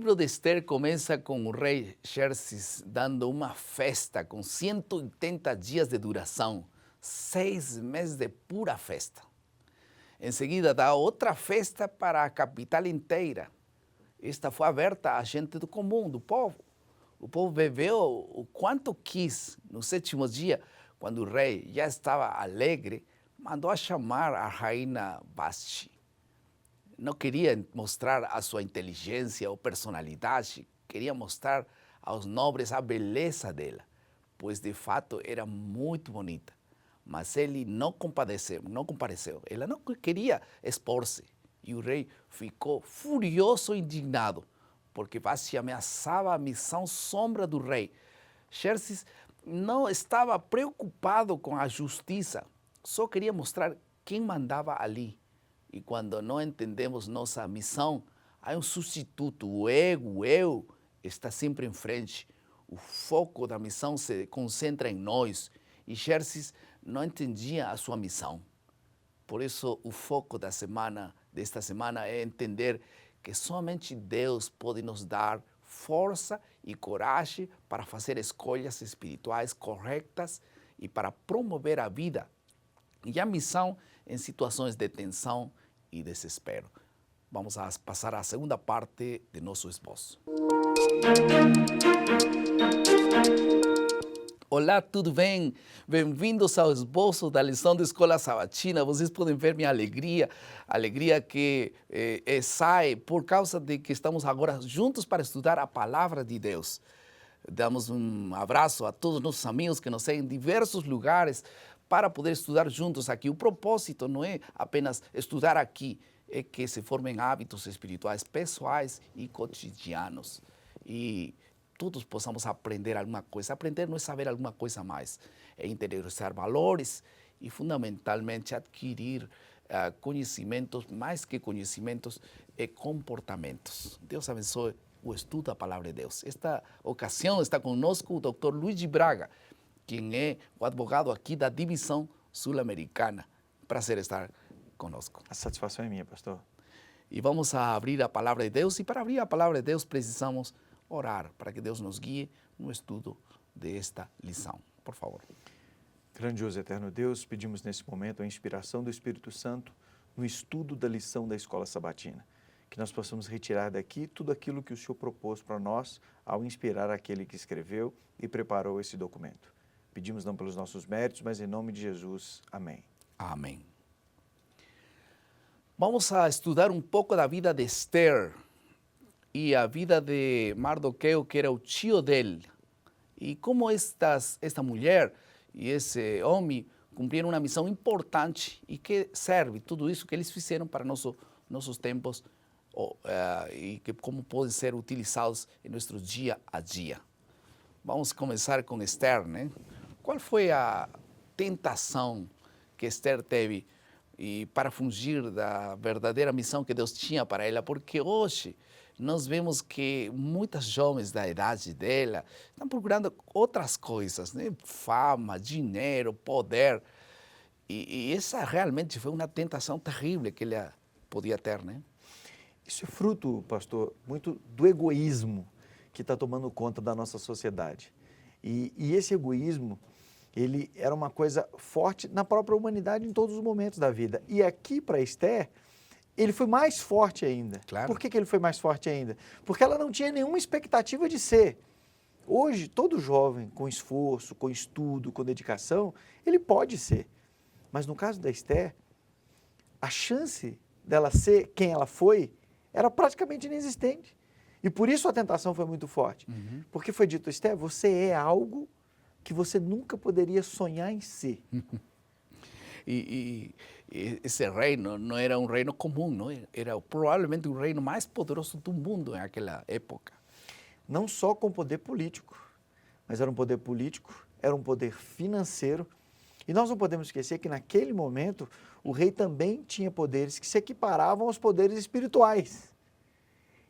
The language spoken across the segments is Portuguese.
livro de Esther começa com o rei Xerxes dando uma festa com 180 dias de duração, 6 meses de pura festa. Em seguida, dá outra festa para a capital inteira. Esta foi aberta à gente do comum, do povo. O povo bebeu o quanto quis. No 7º dia, quando o rei já estava alegre, mandou a chamar a rainha Vasti. Não queria mostrar a sua inteligência ou personalidade, queria mostrar aos nobres a beleza dela, pois de fato era muito bonita. Mas ele não compareceu. Ela não queria expor-se. E o rei ficou furioso e indignado, porque Vasti ameaçava a missão sombra do rei. Xerxes não estava preocupado com a justiça, só queria mostrar quem mandava ali. E quando não entendemos nossa missão, há um substituto, o ego, o eu, está sempre em frente. O foco da missão se concentra em nós. E Xerxes não entendia a sua missão. Por isso, o foco desta semana é entender que somente Deus pode nos dar força e coragem para fazer escolhas espirituais corretas e para promover a vida e a missão em situações de tensão e desespero. Vamos passar à segunda parte de nosso esboço. Olá, tudo bem? Bem-vindos ao esboço da lição da Escola Sabatina. Vocês podem ver minha alegria que sai por causa de que estamos agora juntos para estudar a Palavra de Deus. Damos um abraço a todos os nossos amigos que nos seguem em diversos lugares para poder estudar juntos aqui. O propósito não é apenas estudar aqui, é que se formem hábitos espirituais pessoais e cotidianos. E todos possamos aprender alguma coisa. Aprender não é saber alguma coisa a mais, é interiorizar valores e, fundamentalmente, adquirir conhecimentos, mais que conhecimentos, comportamentos. Deus abençoe o estudo da Palavra de Deus. Esta ocasião está conosco o Dr. Luigi Braga, quem é o advogado aqui da Divisão Sul-Americana. Prazer estar conosco. A satisfação é minha, pastor. E vamos a abrir a Palavra de Deus. E para abrir a Palavra de Deus precisamos orar para que Deus nos guie no estudo desta lição. Por favor. Grandioso eterno Deus, pedimos nesse momento a inspiração do Espírito Santo no estudo da lição da Escola Sabatina. Que nós possamos retirar daqui tudo aquilo que o Senhor propôs para nós ao inspirar aquele que escreveu e preparou esse documento. Pedimos não pelos nossos méritos, mas em nome de Jesus. Amém. Amém. Vamos a estudar um pouco da vida de Esther e a vida de Mardoqueu, que era o tio dele. E como esta mulher e esse homem cumpriram uma missão importante e que serve tudo isso que eles fizeram para nossos tempos e que como podem ser utilizados em nosso dia a dia. Vamos começar com Esther, né? Qual foi a tentação que Esther teve para fugir da verdadeira missão que Deus tinha para ela? Porque hoje nós vemos que muitas jovens da idade dela estão procurando outras coisas, né? Fama, dinheiro, poder. E essa realmente foi uma tentação terrível que ela podia ter, né? Isso é fruto, pastor, muito do egoísmo que está tomando conta da nossa sociedade. E esse egoísmo, ele era uma coisa forte na própria humanidade em todos os momentos da vida. E aqui para Esther, ele foi mais forte ainda. Claro. Por que ele foi mais forte ainda? Porque ela não tinha nenhuma expectativa de ser. Hoje, todo jovem com esforço, com estudo, com dedicação, ele pode ser. Mas no caso da Esther, a chance dela ser quem ela foi era praticamente inexistente. E por isso a tentação foi muito forte. Uhum. Porque foi dito, Esther, você é algo que você nunca poderia sonhar em ser. E esse reino não era um reino comum, não? Era provavelmente o reino mais poderoso do mundo naquela época. Não só com poder político, mas era um poder político, era um poder financeiro. E nós não podemos esquecer que naquele momento o rei também tinha poderes que se equiparavam aos poderes espirituais.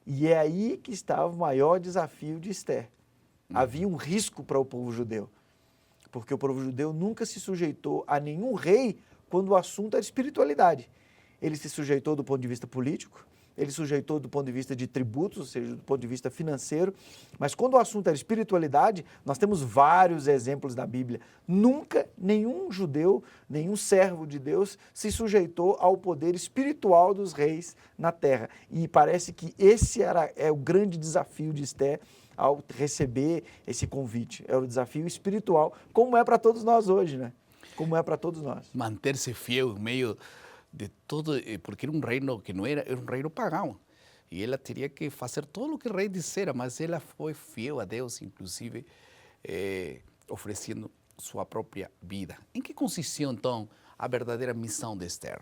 E é aí que estava o maior desafio de Esther. Havia um risco para o povo judeu, porque o povo judeu nunca se sujeitou a nenhum rei quando o assunto era espiritualidade. Ele se sujeitou do ponto de vista político, ele sujeitou do ponto de vista de tributos, ou seja, do ponto de vista financeiro, mas quando o assunto era espiritualidade, nós temos vários exemplos da Bíblia. Nunca nenhum judeu, nenhum servo de Deus se sujeitou ao poder espiritual dos reis na terra. E parece que esse é o grande desafio de Esther ao receber esse convite. É o desafio espiritual, como é para todos nós hoje, né? Como é para todos nós. Manter-se fiel em meio de todo, porque era um reino que não era um reino pagão. E ela teria que fazer tudo o que o rei dissera, mas ela foi fiel a Deus, inclusive oferecendo sua própria vida. Em que consistiu, então, a verdadeira missão de Esther?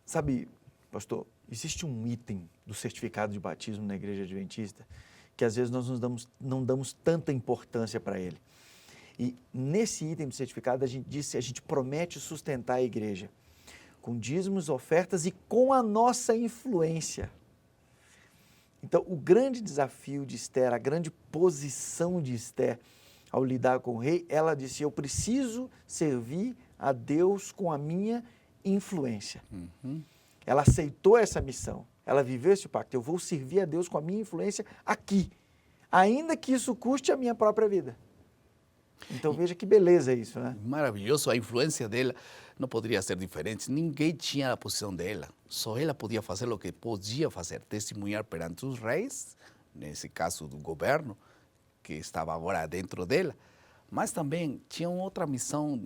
Sabe, pastor, existe um item do certificado de batismo na Igreja Adventista que às vezes nós não damos tanta importância para ele. E nesse item do certificado a gente promete sustentar a igreja com dízimos, ofertas e com a nossa influência. Então, o grande desafio de Esther, a grande posição de Esther ao lidar com o rei, ela disse, eu preciso servir a Deus com a minha influência. Ela aceitou essa missão, ela viveu esse pacto, eu vou servir a Deus com a minha influência aqui, ainda que isso custe a minha própria vida. Então veja que beleza isso, né? Maravilhoso, a influência dela não poderia ser diferente. Ninguém tinha a posição dela, só ela podia fazer o que podia fazer, testemunhar perante os reis, nesse caso do governo, que estava agora dentro dela, mas também tinha outra missão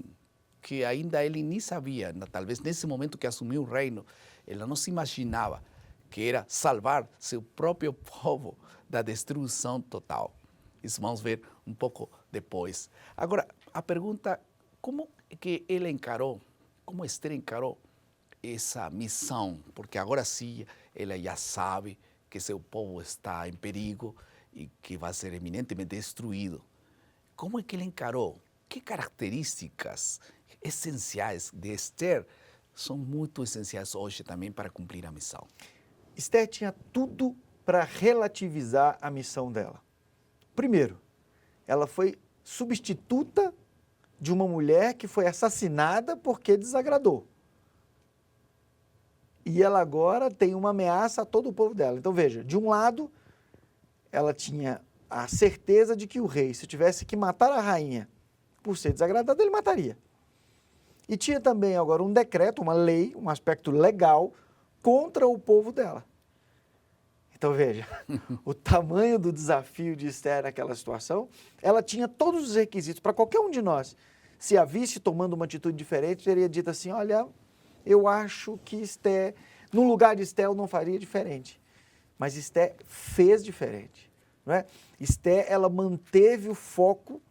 que ainda ele nem sabia, talvez nesse momento que assumiu o reino, ela não se imaginava, que era salvar seu próprio povo da destruição total. Isso vamos ver um pouco depois. Agora, a pergunta, como que ele encarou, como Esther encarou essa missão? Porque agora sim, ela já sabe que seu povo está em perigo e que vai ser eminentemente destruído. Como é que ele encarou? Que características essenciais de Esther são muito essenciais hoje também para cumprir a missão? Esther tinha tudo para relativizar a missão dela. Primeiro, ela foi substituta de uma mulher que foi assassinada porque desagradou. E ela agora tem uma ameaça a todo o povo dela. Então veja, de um lado, ela tinha a certeza de que o rei, se tivesse que matar a rainha por ser desagradado, ele mataria. E tinha também agora um decreto, uma lei, um aspecto legal contra o povo dela. Então veja, o tamanho do desafio de Esther naquela situação, ela tinha todos os requisitos para qualquer um de nós. Se a visse tomando uma atitude diferente, teria dito assim, olha, eu acho que Esther, no lugar de Esther eu não faria diferente. Mas Esther fez diferente, não é? Esther, ela manteve o foco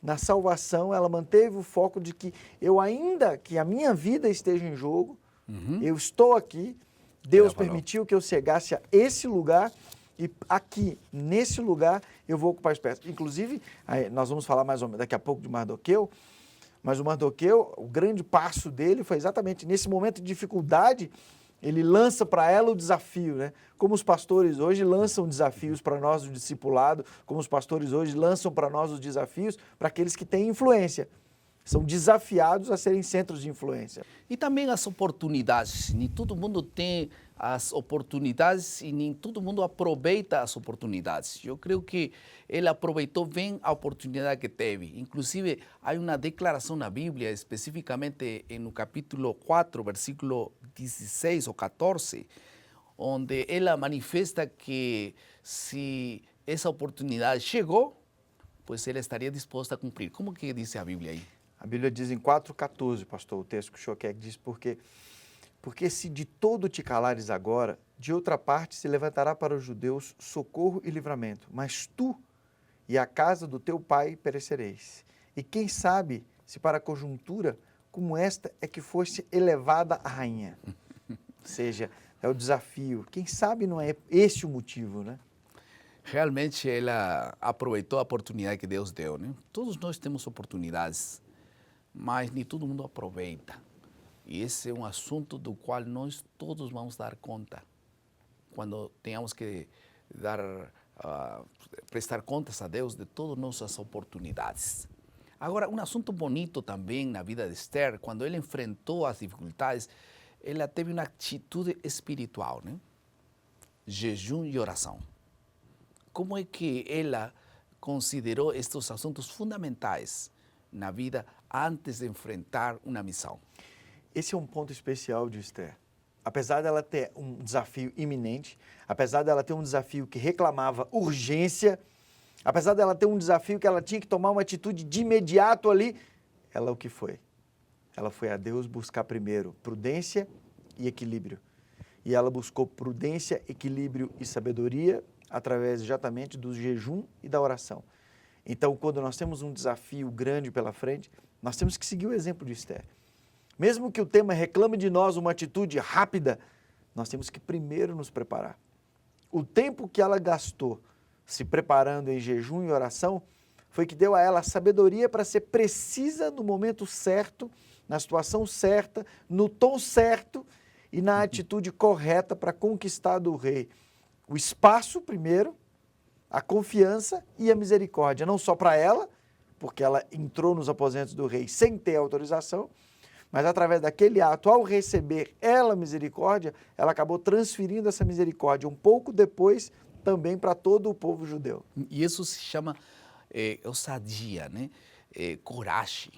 na salvação, ela manteve o foco de que eu ainda, que a minha vida esteja em jogo, eu estou aqui, Deus permitiu que eu chegasse a esse lugar e aqui, nesse lugar, eu vou ocupar espaço. Inclusive, nós vamos falar mais ou menos daqui a pouco de Mardoqueu, mas o Mardoqueu, o grande passo dele foi exatamente nesse momento de dificuldade, ele lança para ela o desafio, né? Como os pastores hoje lançam desafios para nós, o discipulado, como os pastores hoje lançam para nós os desafios para aqueles que têm influência. São desafiados a serem centros de influência. E também as oportunidades. Nem todo mundo tem as oportunidades e nem todo mundo aproveita as oportunidades. Eu creio que ele aproveitou bem a oportunidade que teve. Inclusive, há uma declaração na Bíblia, especificamente no capítulo 4, versículo 16 ou 14, onde ela manifesta que se essa oportunidade chegou, pois ela estaria disposta a cumprir. Como que diz a Bíblia aí? A Bíblia diz em 4,14, pastor, o texto que o senhor quer, diz porque se de todo te calares agora, de outra parte se levantará para os judeus socorro e livramento, mas tu e a casa do teu pai perecereis. E quem sabe se para a conjuntura como esta é que fosse elevada a rainha. Ou seja, é o desafio. Quem sabe não é esse o motivo, né? Realmente ela aproveitou a oportunidade que Deus deu, né? Todos nós temos oportunidades, mas nem todo mundo aproveita. E esse é um assunto do qual nós todos vamos dar conta quando tenhamos que prestar contas a Deus de todas nossas oportunidades. Agora, um assunto bonito também na vida de Esther, quando ele enfrentou as dificuldades, ela teve uma atitude espiritual, né? jejum e oração. Como é que ela considerou estes assuntos fundamentais na vida antes de enfrentar uma missão? Esse é um ponto especial de Esther. Apesar dela ter um desafio iminente, apesar dela ter um desafio que reclamava urgência, apesar dela ter um desafio que ela tinha que tomar uma atitude de imediato ali, ela o que foi? Ela foi a Deus buscar primeiro prudência e equilíbrio. E ela buscou prudência, equilíbrio e sabedoria através exatamente do jejum e da oração. Então, quando nós temos um desafio grande pela frente, nós temos que seguir o exemplo de Esther. Mesmo que o tema reclame de nós uma atitude rápida, nós temos que primeiro nos preparar. O tempo que ela gastou se preparando em jejum e oração foi que deu a ela a sabedoria para ser precisa no momento certo, na situação certa, no tom certo e na atitude correta para conquistar do rei o espaço primeiro, a confiança e a misericórdia, não só para ela, porque ela entrou nos aposentos do rei sem ter autorização, mas através daquele ato, ao receber ela misericórdia, ela acabou transferindo essa misericórdia um pouco depois também para todo o povo judeu. E isso se chama ousadia, né? Coragem.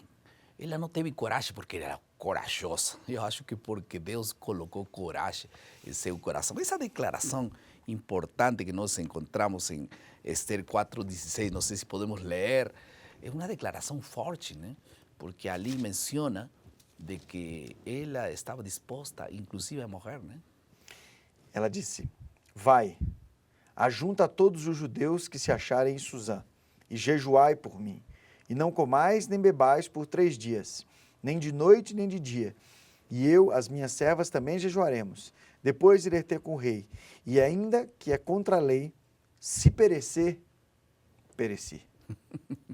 Ela não teve coragem porque era corajosa. Eu acho que porque Deus colocou coragem em seu coração. Essa declaração importante que nós encontramos em Esther 4:16, não sei se podemos ler, é uma declaração forte, né? Porque ali menciona de que ela estava disposta, inclusive, a morrer, né? Ela disse, vai, ajunta todos os judeus que se acharem em Suzã, e jejuai por mim, e não comais nem bebais por 3 dias, nem de noite nem de dia. E eu, as minhas servas, também jejuaremos. Depois irei ter com o rei. E ainda que é contra a lei, se perecer, pereci.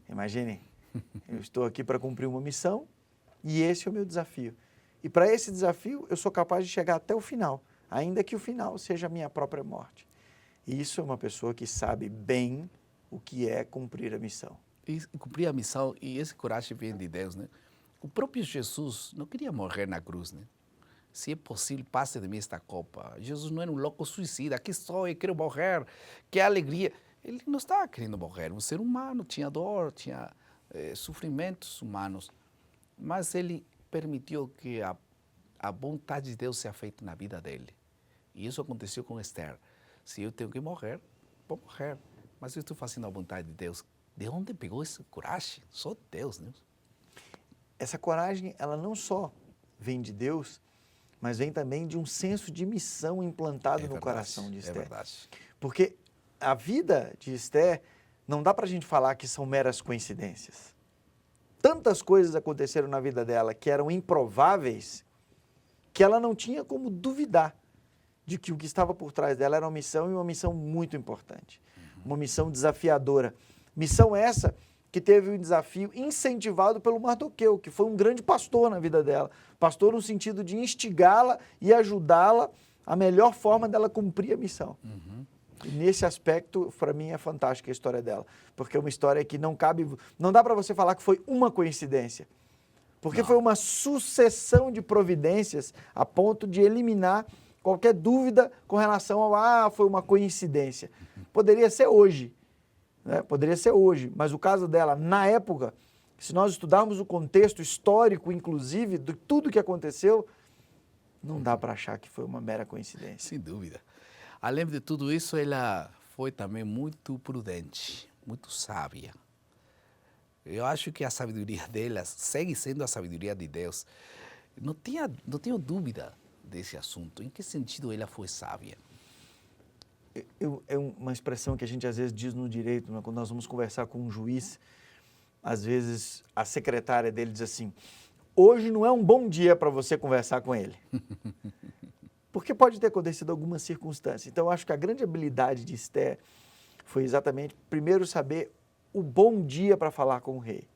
Imaginem, eu estou aqui para cumprir uma missão e esse é o meu desafio. E para esse desafio eu sou capaz de chegar até o final, ainda que o final seja a minha própria morte. E isso é uma pessoa que sabe bem o que é cumprir a missão. E cumprir a missão, e esse coragem vem de Deus, né? O próprio Jesus não queria morrer na cruz, né? Se é possível, passe de mim esta copa. Jesus não era um louco suicida. Aqui estou, eu quero morrer. Que alegria. Ele não estava querendo morrer. Um ser humano tinha dor, tinha sofrimentos humanos. Mas ele permitiu que a vontade de Deus seja feita na vida dele. E isso aconteceu com Esther. Se eu tenho que morrer, vou morrer. Mas eu estou fazendo a vontade de Deus. De onde pegou essa coragem? Só Deus, né? Essa coragem, ela não só vem de Deus, mas vem também de um senso de missão implantado no coração de Esther. É verdade. Porque a vida de Esther, não dá para a gente falar que são meras coincidências. Tantas coisas aconteceram na vida dela que eram improváveis, que ela não tinha como duvidar de que o que estava por trás dela era uma missão e uma missão muito importante. Uma missão desafiadora. Missão essa que teve um desafio incentivado pelo Mardoqueu, que foi um grande pastor na vida dela. Pastor no sentido de instigá-la e ajudá-la a melhor forma dela cumprir a missão. E nesse aspecto, para mim, é fantástica a história dela. Porque é uma história que não cabe... Não dá para você falar que foi uma coincidência. Porque foi uma sucessão de providências a ponto de eliminar qualquer dúvida com relação ao foi uma coincidência. Poderia ser hoje. Né? Poderia ser hoje, mas o caso dela, na época, se nós estudarmos o contexto histórico, inclusive, de tudo que aconteceu, não dá para achar que foi uma mera coincidência. Sem dúvida. Além de tudo isso, ela foi também muito prudente, muito sábia. Eu acho que a sabedoria dela segue sendo a sabedoria de Deus. Não tenho dúvida desse assunto. Em que sentido ela foi sábia? É uma expressão que a gente às vezes diz no direito, né? Quando nós vamos conversar com um juiz, às vezes a secretária dele diz assim, hoje não é um bom dia para você conversar com ele. Porque pode ter acontecido alguma circunstância. Então, eu acho que a grande habilidade de Esther foi exatamente, primeiro, saber o bom dia para falar com o rei.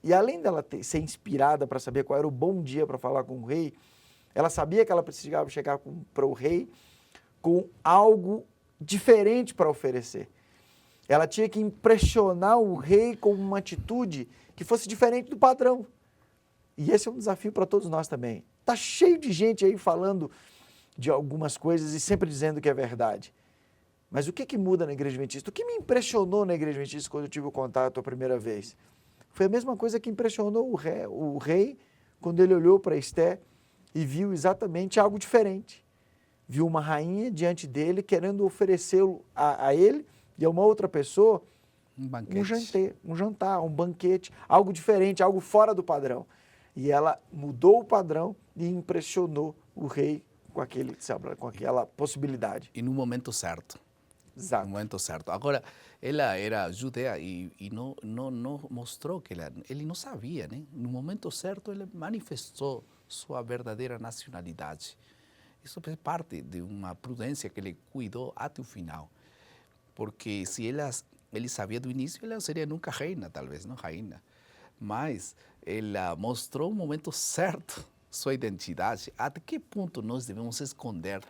E além dela ser inspirada para saber qual era o bom dia para falar com o rei, ela sabia que ela precisava chegar para o rei com algo diferente para oferecer. Ela tinha que impressionar o rei com uma atitude que fosse diferente do padrão. E esse é um desafio para todos nós também. Está cheio de gente aí falando de algumas coisas e sempre dizendo que é verdade. Mas o que muda na Igreja Adventista? O que me impressionou na Igreja Adventista quando eu tive o contato a primeira vez? Foi a mesma coisa que impressionou o rei quando ele olhou para Esté e viu exatamente algo diferente. Viu uma rainha diante dele querendo oferecer a ele e a uma outra pessoa um jantar, um banquete, algo diferente, algo fora do padrão. E ela mudou o padrão e impressionou o rei com aquela possibilidade. E no momento certo. Exato. No momento certo. Agora, ela era judia e não mostrou que ele não sabia, né? No momento certo, ele manifestou sua verdadeira nacionalidade. Isso é parte de uma prudência que ele cuidou até o final. Porque se ele sabia do início, ela seria nunca reina, talvez, não rainha. Mas ela mostrou no momento certo sua identidade. Até que ponto nós devemos esconder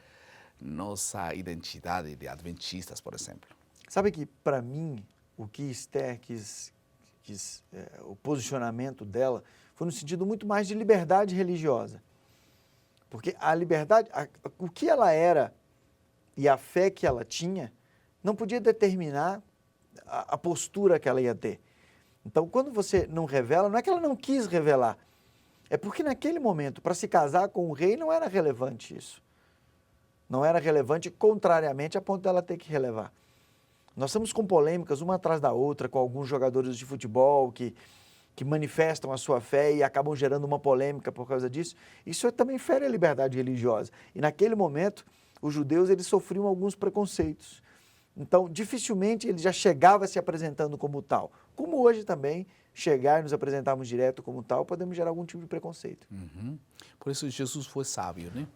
nossa identidade de adventistas, por exemplo? Sabe que, para mim, o que Esther o posicionamento dela foi no sentido muito mais de liberdade religiosa. Porque a liberdade, o que ela era e a fé que ela tinha, não podia determinar a postura que ela ia ter. Então, quando você não revela, não é que ela não quis revelar, é porque naquele momento, para se casar com o rei, não era relevante isso. Não era relevante, contrariamente, a ponto dela ter que relevar. Nós estamos com polêmicas uma atrás da outra, com alguns jogadores de futebol que manifestam a sua fé e acabam gerando uma polêmica por causa disso. Isso também fere a liberdade religiosa. E naquele momento, os judeus eles sofriam alguns preconceitos. Então, dificilmente ele já chegava se apresentando como tal. Como hoje também, chegar e nos apresentarmos direto como tal, podemos gerar algum tipo de preconceito. Uhum. Por isso Jesus foi sábio, né?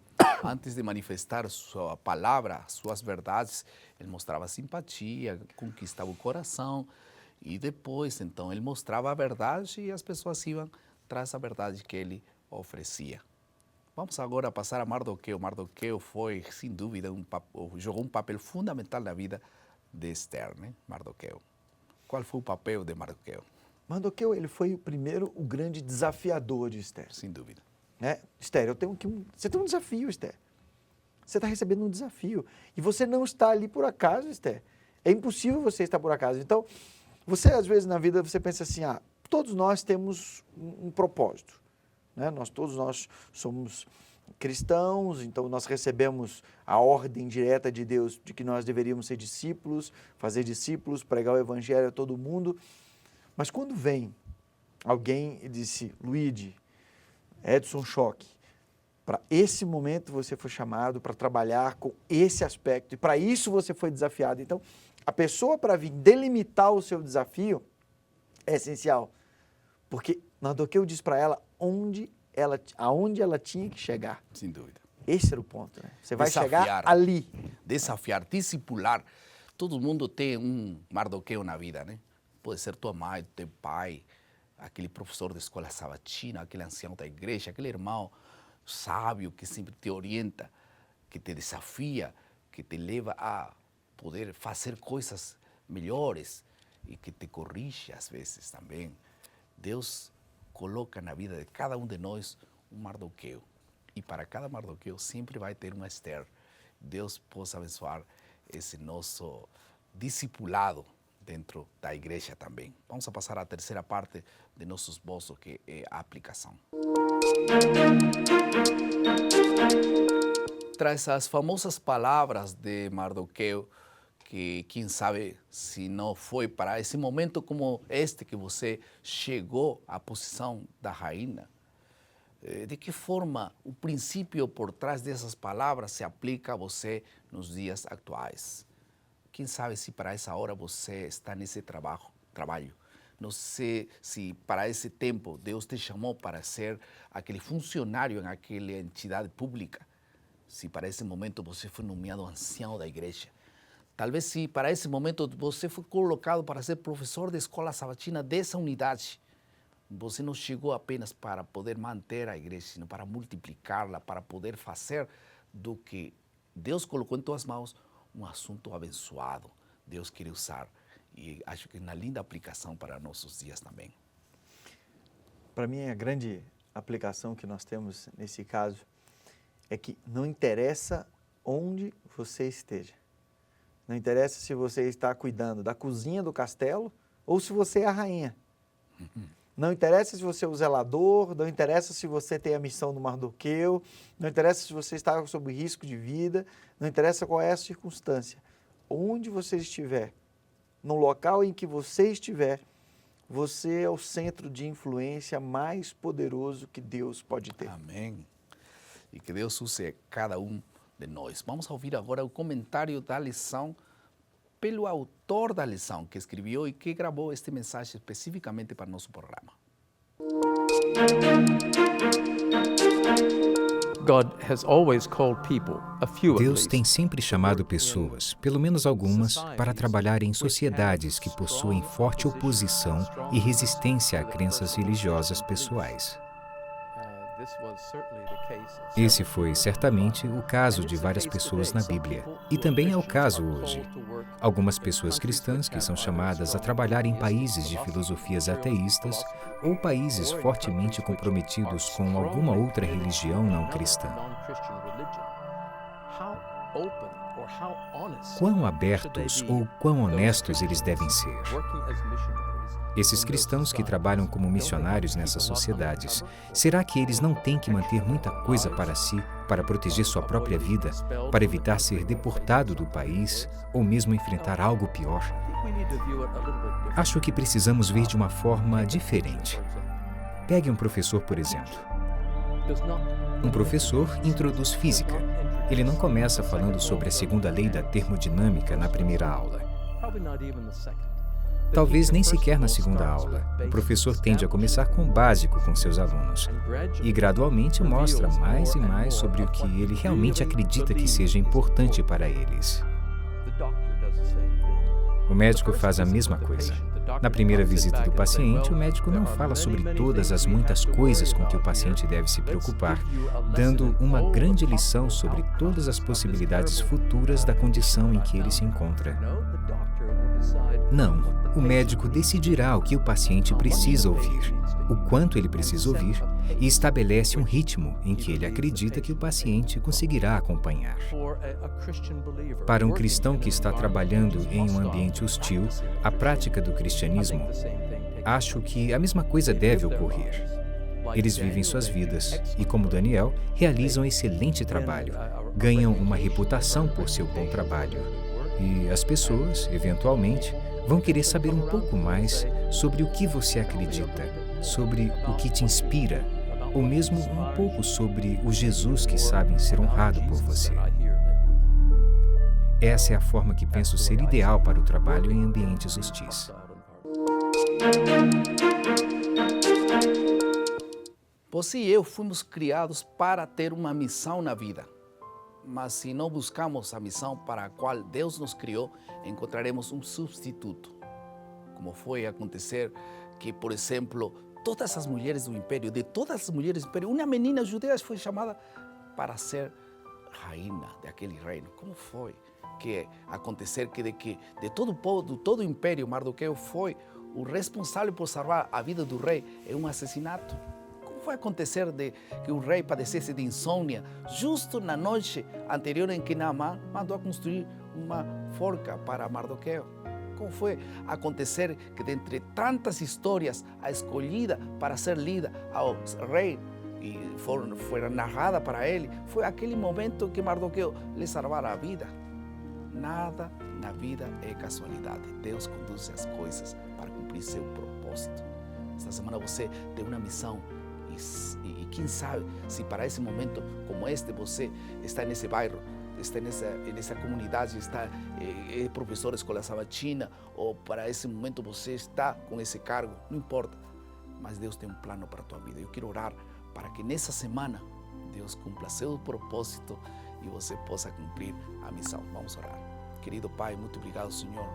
Antes de manifestar sua palavra, suas verdades, ele mostrava simpatia, conquistava o coração e depois, então, ele mostrava a verdade e as pessoas iam atrás da verdade que ele oferecia. Vamos agora passar a Mardoqueu. Mardoqueu foi, sem dúvida, jogou um papel fundamental na vida de Esther, né? Mardoqueu. Qual foi o papel de Mardoqueu? Mardoqueu, ele foi o grande desafiador de Esther. Sem dúvida. Né? Esther, você tem um desafio, Esther. Você está recebendo um desafio. E você não está ali por acaso, Esther. É impossível você estar por acaso. Então, você, às vezes, na vida, você pensa assim, todos nós temos um propósito. Né? Todos nós somos cristãos, então nós recebemos a ordem direta de Deus de que nós deveríamos ser discípulos, fazer discípulos, pregar o evangelho a todo mundo. Mas quando vem alguém e disse, Luigi, Edson Schock, para esse momento você foi chamado para trabalhar com esse aspecto e para isso você foi desafiado. Então, a pessoa para vir delimitar o seu desafio é essencial, porque Mardoqueu diz para ela aonde ela tinha que chegar. Sem dúvida. Esse era o ponto, né? Você vai Desafiar, chegar ali. Desafiar, discipular. Todo mundo tem um Mardoqueu na vida, né? Pode ser tua mãe, teu pai, aquele professor da escola sabatina, aquele ancião da igreja, aquele irmão sábio que sempre te orienta, que te desafia, que te leva a poder fazer coisas melhores e que te corrige às vezes também. Deus coloca na vida de cada um de nós um Mardoqueu. E para cada Mardoqueu sempre vai ter uma Esther. Deus possa abençoar esse nosso discipulado dentro da igreja também. Vamos a passar à terceira parte de nosso esboço, que é a aplicação. Traz as famosas palavras de Mardoqueu, que quem sabe se não foi para esse momento como este que você chegou à posição da rainha. De que forma o princípio por trás dessas palavras se aplica a você nos dias atuais? Quem sabe se para essa hora você está nesse trabalho. Não sei se para esse tempo Deus te chamou para ser aquele funcionário naquela entidade pública. Se para esse momento você foi nomeado ancião da igreja. Talvez se para esse momento você foi colocado para ser professor da escola sabatina dessa unidade. Você não chegou apenas para poder manter a igreja, sino para multiplicá-la, para poder fazer do que Deus colocou em tuas mãos um assunto abençoado. Deus quer usar. E acho que é uma linda aplicação para nossos dias também. Para mim, a grande aplicação que nós temos nesse caso é que não interessa onde você esteja. Não interessa se você está cuidando da cozinha do castelo ou se você é a rainha. Não interessa se você é o zelador, não interessa se você tem a missão do Mardoqueu, não interessa se você está sob risco de vida, não interessa qual é a circunstância. Onde você estiver, no local em que você estiver, você é o centro de influência mais poderoso que Deus pode ter. Amém. E que Deus use cada um de nós. Vamos ouvir agora o comentário da lição pelo autor da lição, que escreveu e que gravou este mensagem especificamente para nosso programa. Deus tem sempre chamado pessoas, pelo menos algumas, para trabalhar em sociedades que possuem forte oposição e resistência a crenças religiosas pessoais. Esse foi certamente o caso de várias pessoas na Bíblia, e também é o caso hoje. Algumas pessoas cristãs que são chamadas a trabalhar em países de filosofias ateístas ou países fortemente comprometidos com alguma outra religião não cristã. Quão abertos ou quão honestos eles devem ser? Esses cristãos que trabalham como missionários nessas sociedades, será que eles não têm que manter muita coisa para si, para proteger sua própria vida, para evitar ser deportado do país ou mesmo enfrentar algo pior? Acho que precisamos ver de uma forma diferente. Pegue um professor, por exemplo. Um professor introduz física. Ele não começa falando sobre a segunda lei da termodinâmica na primeira aula. Talvez nem sequer na segunda aula. O professor tende a começar com o básico com seus alunos e gradualmente mostra mais e mais sobre o que ele realmente acredita que seja importante para eles. O médico faz a mesma coisa. Na primeira visita do paciente, o médico não fala sobre todas as muitas coisas com que o paciente deve se preocupar, dando uma grande lição sobre todas as possibilidades futuras da condição em que ele se encontra. Não, o médico decidirá o que o paciente precisa ouvir, o quanto ele precisa ouvir, e estabelece um ritmo em que ele acredita que o paciente conseguirá acompanhar. Para um cristão que está trabalhando em um ambiente hostil, a prática do cristianismo, acho que a mesma coisa deve ocorrer. Eles vivem suas vidas e, como Daniel, realizam excelente trabalho, ganham uma reputação por seu bom trabalho. E as pessoas, eventualmente, vão querer saber um pouco mais sobre o que você acredita, sobre o que te inspira, ou mesmo um pouco sobre o Jesus que sabe ser honrado por você. Essa é a forma que penso ser ideal para o trabalho em ambientes hostis. Você e eu fomos criados para ter uma missão na vida. Mas se não buscamos a missão para a qual Deus nos criou, encontraremos um substituto. Como foi acontecer que, por exemplo, todas as mulheres do império, de todas as mulheres do império, uma menina judia foi chamada para ser rainha daquele reino. Como foi que acontecer que de todo o povo, de todo o império, Mardoqueu foi o responsável por salvar a vida do rei em um assassinato? Foi acontecer de que o rei padecesse de insônia justo na noite anterior em que Naamã mandou a construir uma forca para Mardoqueu? Como foi acontecer que, dentre tantas histórias, a escolhida para ser lida ao rei e foi narrada para ele, foi aquele momento que Mardoqueu lhe salvara a vida? Nada na vida é casualidade. Deus conduz as coisas para cumprir seu propósito. Esta semana você tem uma missão. E quem sabe se para esse momento como este você está nesse bairro, está nessa comunidade, está professor de escola sabatina, ou para esse momento você está com esse cargo, não importa. Mas Deus tem um plano para a tua vida. Eu quero orar para que nessa semana Deus cumpra seu propósito e você possa cumprir a missão. Vamos orar. Querido Pai, muito obrigado, Senhor,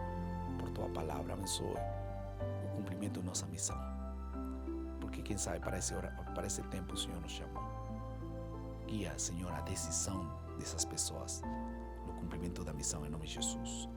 por tua palavra. Abençoe o cumprimento de nossa missão. Porque quem sabe para esse tempo o Senhor nos chamou. Guia, Senhor, a decisão dessas pessoas no cumprimento da missão em nome de Jesus.